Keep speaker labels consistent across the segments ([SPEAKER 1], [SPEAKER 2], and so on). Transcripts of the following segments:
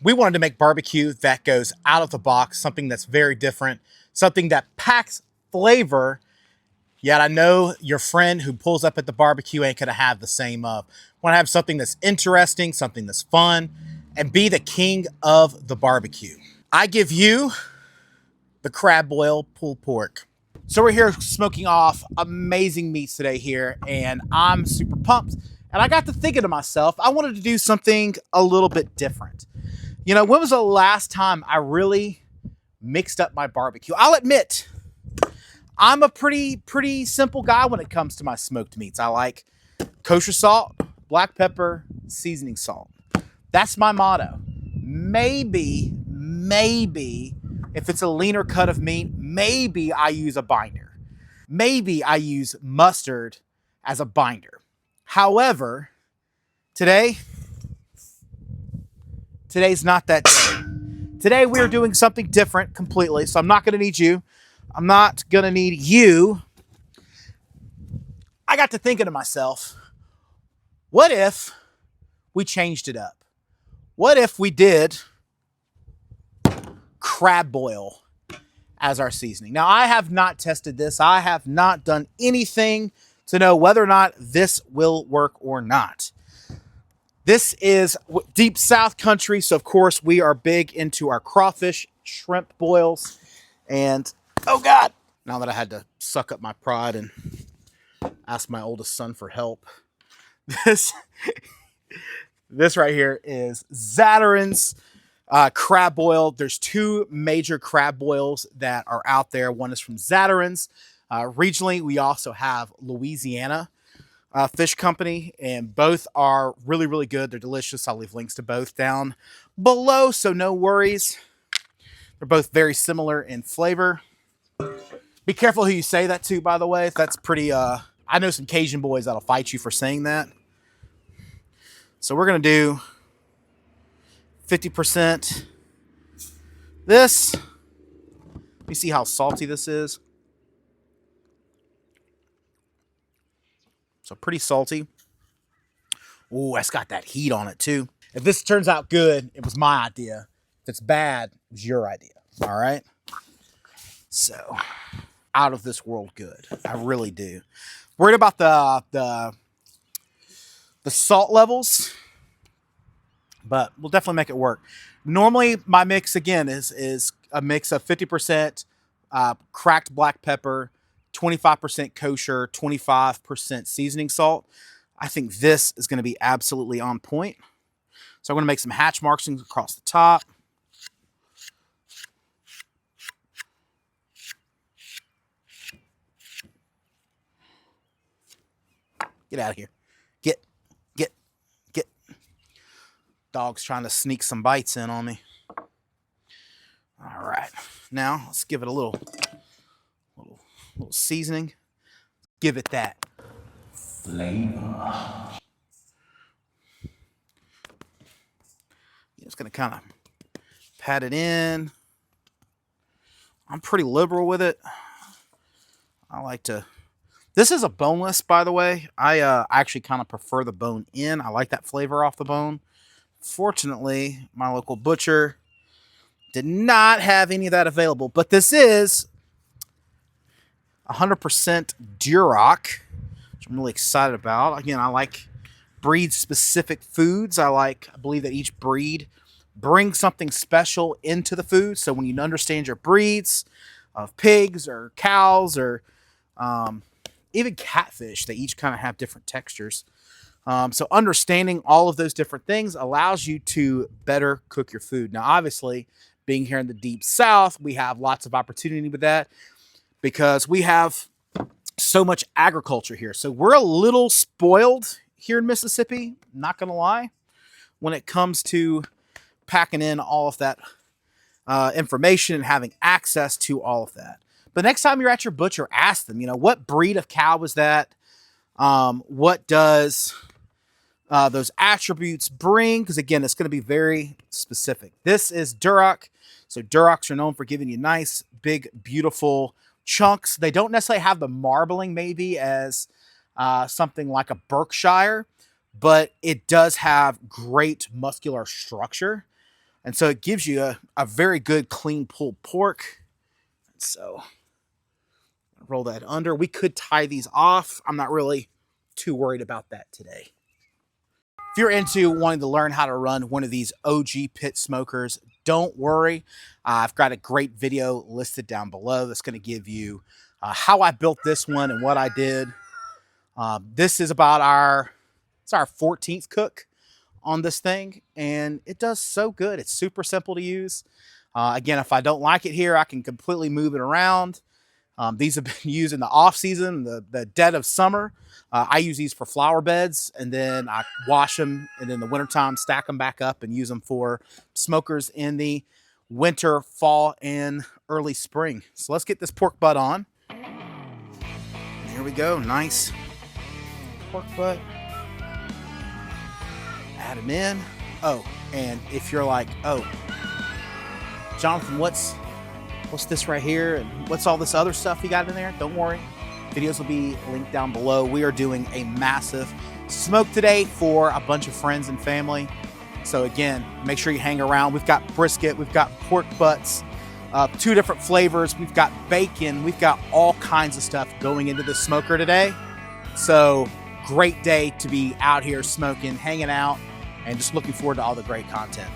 [SPEAKER 1] We wanted to make barbecue that goes out of the box, something that's very different, something that packs flavor. Yet I know your friend who pulls up at the barbecue ain't gonna have the same of. Want to have something that's interesting, something that's fun, and be the king of the barbecue. I give you the crab boil pulled pork. So we're here smoking off amazing meats today here, and I'm super pumped. And I got to thinking to myself, I wanted to do something a little bit different. You know, when was the last time I really mixed up my barbecue? I'll admit, I'm a pretty simple guy when it comes to my smoked meats. I like kosher salt, black pepper, seasoning salt. That's my motto. Maybe, if it's a leaner cut of meat, maybe I use a binder. Maybe I use mustard as a binder. However, today's not that day. Today we are doing something different completely, so I'm not going to need you. I'm not going to need you. I got to thinking to myself, what if we changed it up? What if we did crab boil as our seasoning? Now, I have not tested this. I have not done anything to know whether or not this will work or not. This is deep South country, so of course we are big into our crawfish, shrimp boils, and oh God, now that I had to suck up my pride and ask my oldest son for help, this right here is Zatarain's crab boil. There's two major crab boils that are out there. One is from Zatarain's. Regionally, we also have Louisiana Fish Company, and both are really, really good. They're delicious. I'll leave links to both down below, so no worries. They're both very similar in flavor. Be careful who you say that to, by the way. That's pretty, I know some Cajun boys that'll fight you for saying that. So we're going to do 50% this. Let me see how salty this is. So pretty salty. Ooh, that's got that heat on it too. If this turns out good, it was my idea. If it's bad, it was your idea. All right? So, out of this world good. I really do. Worried about the salt levels, but we'll definitely make it work. Normally, my mix, again, is a mix of 50% cracked black pepper, 25% kosher, 25% seasoning salt. I think this is going to be absolutely on point. So I'm going to make some hatch markings across the top. Get out of here. Get. Dog's trying to sneak some bites in on me. All right. Now, let's give it a little seasoning. Give it that flavor. Just going to kind of pat it in. I'm pretty liberal with it. I like to... This is a boneless, by the way. I actually kind of prefer the bone in. I like that flavor off the bone. Fortunately, my local butcher did not have any of that available. But this is 100% Duroc, which I'm really excited about. Again, I like breed-specific foods. I believe that each breed brings something special into the food. So when you understand your breeds of pigs or cows or even catfish, they each kind of have different textures. So understanding all of those different things allows you to better cook your food. Now, obviously, being here in the Deep South, we have lots of opportunity with that because we have so much agriculture here. So we're a little spoiled here in Mississippi, not going to lie, when it comes to packing in all of that information and having access to all of that. But next time you're at your butcher, ask them, what breed of cow was that? What does those attributes bring? Because again, it's going to be very specific. This is Duroc. So Durocs are known for giving you nice, big, beautiful chunks. They don't necessarily have the marbling maybe as something like a Berkshire, but it does have great muscular structure. And so it gives you a very good clean pulled pork. So roll that under. We could tie these off. I'm not really too worried about that today. If you're into wanting to learn how to run one of these OG pit smokers, don't worry. I've got a great video listed down below that's going to give you how I built this one and what I did. This is about it's our 14th cook on this thing, and it does so good. It's super simple to use. Again, if I don't like it here, I can completely move it around. These have been used in the off season, the dead of summer. I use these for flower beds, and then I wash them, and in the wintertime stack them back up and use them for smokers in the winter, fall, and early spring. So let's get this pork butt on. There we go, nice pork butt. Add them in. Oh, and if you're like, oh, Jonathan, what's this right here, and what's all this other stuff you got in there? Don't worry, videos will be linked down below. We are doing a massive smoke today for a bunch of friends and family. So again, make sure you hang around. We've got brisket, we've got pork butts, 2 different flavors. We've got bacon, we've got all kinds of stuff going into the smoker today. So great day to be out here smoking, hanging out, and just looking forward to all the great content.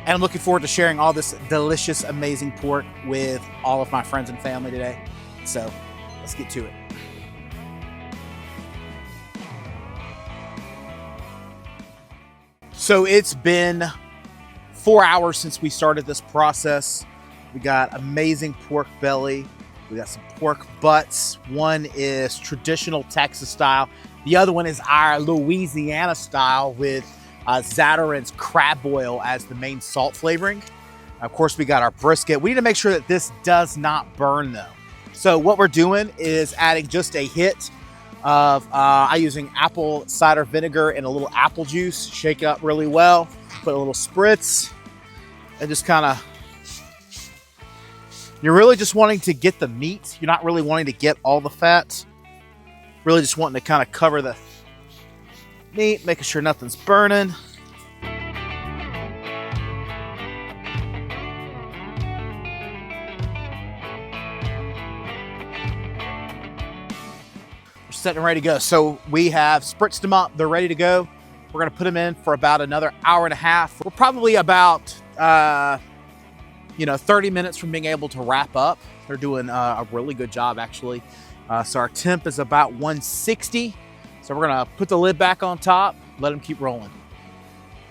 [SPEAKER 1] And I'm looking forward to sharing all this delicious, amazing pork with all of my friends and family today. So let's get to it. So it's been 4 hours since we started this process. We got amazing pork belly. We got some pork butts. One is traditional Texas style. The other one is our Louisiana style with Zatarain's crab boil as the main salt flavoring. Of course, we got our brisket. We need to make sure that this does not burn though. So what we're doing is adding just a hit of, I'm using apple cider vinegar and a little apple juice. Shake it up really well. Put a little spritz and just kind of, you're really just wanting to get the meat. You're not really wanting to get all the fat. Really just wanting to kind of cover the meat, making sure nothing's burning. We're setting them ready to go. So we have spritzed them up. They're ready to go. We're going to put them in for about another hour and a half. We're probably about 30 minutes from being able to wrap up. They're doing a really good job, actually. So our temp is about 160. So we're gonna put the lid back on top, let them keep rolling.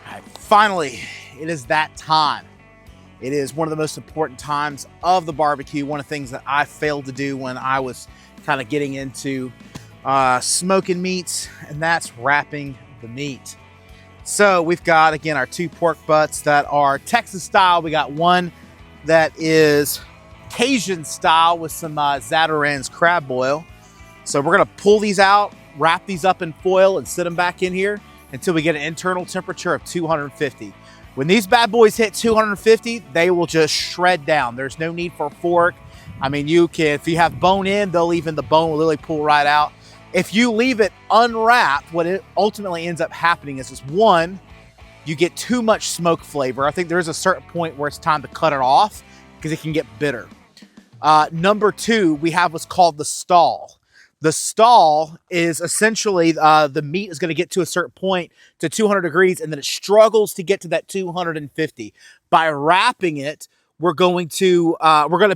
[SPEAKER 1] All right, finally, it is that time. It is one of the most important times of the barbecue. One of the things that I failed to do when I was kind of getting into smoking meats, and that's wrapping the meat. So we've got, again, our 2 pork butts that are Texas style. We got one that is Cajun style with some Zatarain's crab boil. So we're gonna pull these out, wrap these up in foil, and sit them back in here until we get an internal temperature of 250. When these bad boys hit 250, they will just shred down. There's no need for a fork. I mean, you can, if you have bone in, they'll even, the bone will literally pull right out. If you leave it unwrapped, what it ultimately ends up happening is one, you get too much smoke flavor. I think there's a certain point where it's time to cut it off because it can get bitter. Number 2, we have what's called the stall. The stall is essentially the meat is going to get to a certain point to 200 degrees, and then it struggles to get to that 250. By wrapping it, we're going to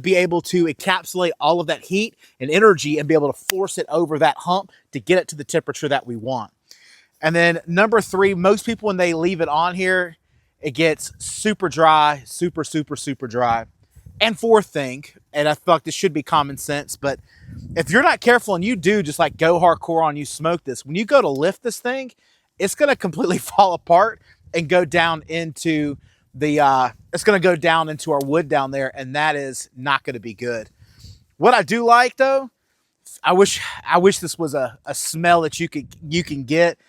[SPEAKER 1] be able to encapsulate all of that heat and energy and be able to force it over that hump to get it to the temperature that we want. And then number 3, most people, when they leave it on here, it gets super dry, super dry. And 4th thing, and I feel like this should be common sense, but if you're not careful and you do just like go hardcore on, you smoke this, when you go to lift this thing, it's going to completely fall apart and go down into it's going to go down into our wood down there, and that is not going to be good. What I do like though, I wish this was a smell that you can get.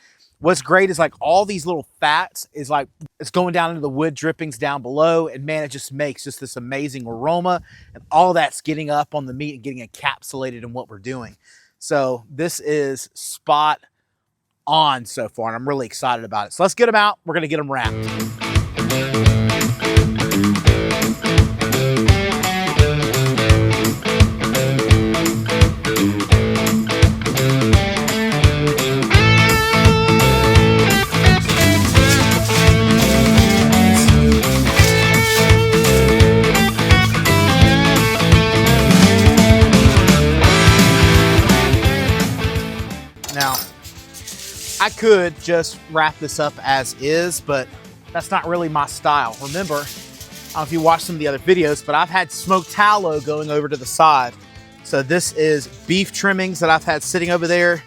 [SPEAKER 1] What's great is like all these little fats is like, it's going down into the wood drippings down below, and man, it just makes just this amazing aroma, and all that's getting up on the meat and getting encapsulated in what we're doing. So this is spot on so far, and I'm really excited about it. So let's get them out. We're going to get them wrapped. Now, I could just wrap this up as is, but that's not really my style. Remember, I don't know if you watched some of the other videos, but I've had smoked tallow going over to the side. So this is beef trimmings that I've had sitting over there.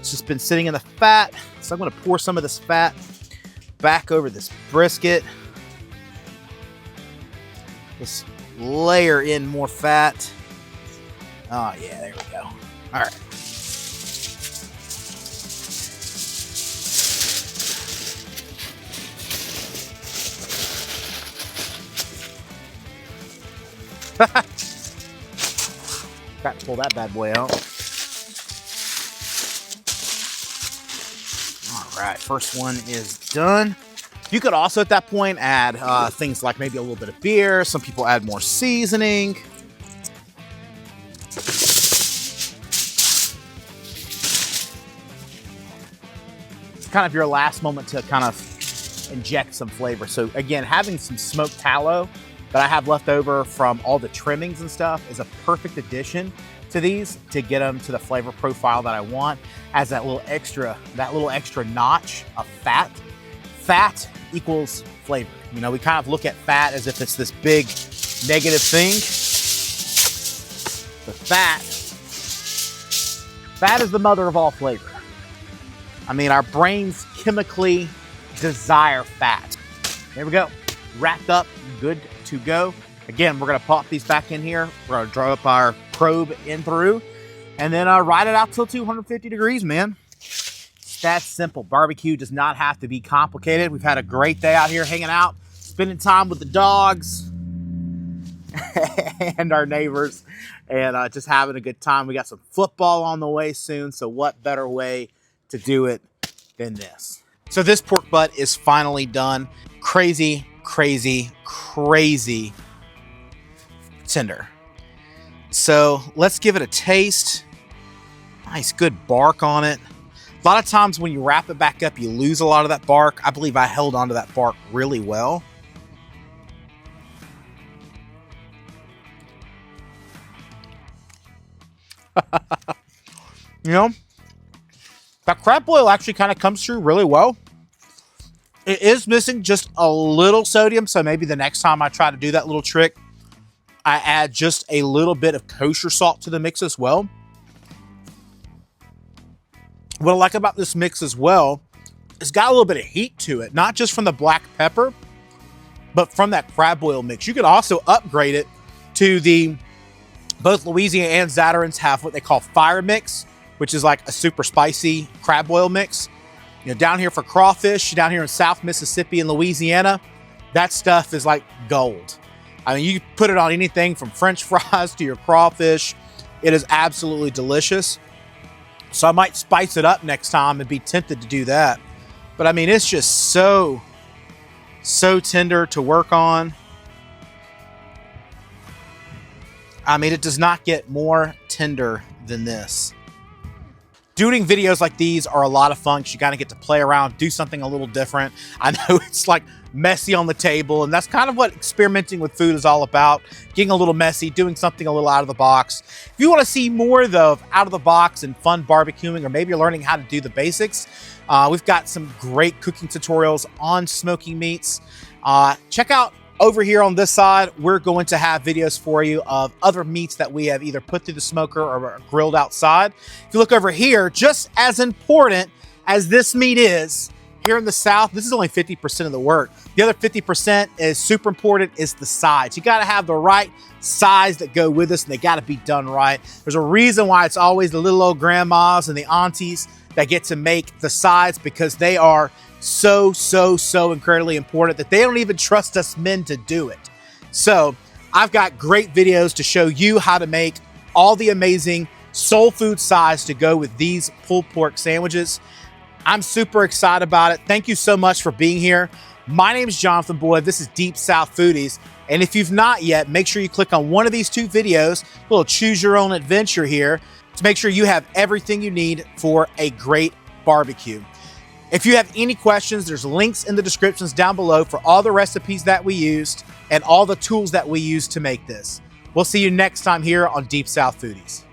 [SPEAKER 1] It's just been sitting in the fat. So I'm gonna pour some of this fat back over this brisket. Just layer in more fat. Oh yeah, there we go. All right. Got to pull that bad boy out. All right, first one is done. You could also at that point add things like maybe a little bit of beer. Some people add more seasoning. It's kind of your last moment to kind of inject some flavor. So again, having some smoked tallow that I have left over from all the trimmings and stuff is a perfect addition to these to get them to the flavor profile that I want. As that little extra notch of fat. Fat equals flavor. You know, we kind of look at fat as if it's this big negative thing. But fat is the mother of all flavor. I mean, our brains chemically desire fat. There we go. Wrapped up, good to go. Again, we're gonna pop these back in here. We're gonna draw up our probe in through and then ride it out till 250 degrees, man. It's that simple. Barbecue does not have to be complicated. We've had a great day out here hanging out, spending time with the dogs and our neighbors and just having a good time. We got some football on the way soon, so what better way to do it than this? So this pork butt is finally done. Crazy tender. So let's give it a taste. Nice good bark on it. A lot of times when you wrap it back up, you lose a lot of that bark. I believe I held onto that bark really well. You know, that crab boil actually kind of comes through really well. It is missing just a little sodium, so maybe the next time I try to do that little trick, I add just a little bit of kosher salt to the mix as well. What I like about this mix as well, it's got a little bit of heat to it, not just from the black pepper, but from that crab oil mix. You could also upgrade it to both Louisiana and Zatarain's have what they call fire mix, which is like a super spicy crab oil mix. You know, down here for crawfish, down here in South Mississippi and Louisiana, that stuff is like gold. I mean, you put it on anything from French fries to your crawfish. It is absolutely delicious. So I might spice it up next time and be tempted to do that. But I mean, it's just so tender to work on. I mean, it does not get more tender than this. Doing videos like these are a lot of fun because you kind of get to play around, do something a little different. I know it's like messy on the table, and that's kind of what experimenting with food is all about. Getting a little messy, doing something a little out of the box. If you want to see more though of out of the box and fun barbecuing, or maybe you're learning how to do the basics, we've got some great cooking tutorials on smoky meats. Check out over here on this side, we're going to have videos for you of other meats that we have either put through the smoker or grilled outside. If you look over here, just as important as this meat is, here in the South, this is only 50% of the work. The other 50% is super important, is the sides. You gotta have the right sides that go with this, and they gotta be done right. There's a reason why it's always the little old grandmas and the aunties that get to make the sides, because they are so incredibly important that they don't even trust us men to do it. So I've got great videos to show you how to make all the amazing soul food sides to go with these pulled pork sandwiches. I'm super excited about it. Thank you so much for being here. My name is Jonathan Boyd. This is Deep South Foodies. And if you've not yet, make sure you click on one of these two videos, a little choose your own adventure here, to make sure you have everything you need for a great barbecue. If you have any questions, there's links in the descriptions down below for all the recipes that we used and all the tools that we used to make this. We'll see you next time here on Deep South Foodies.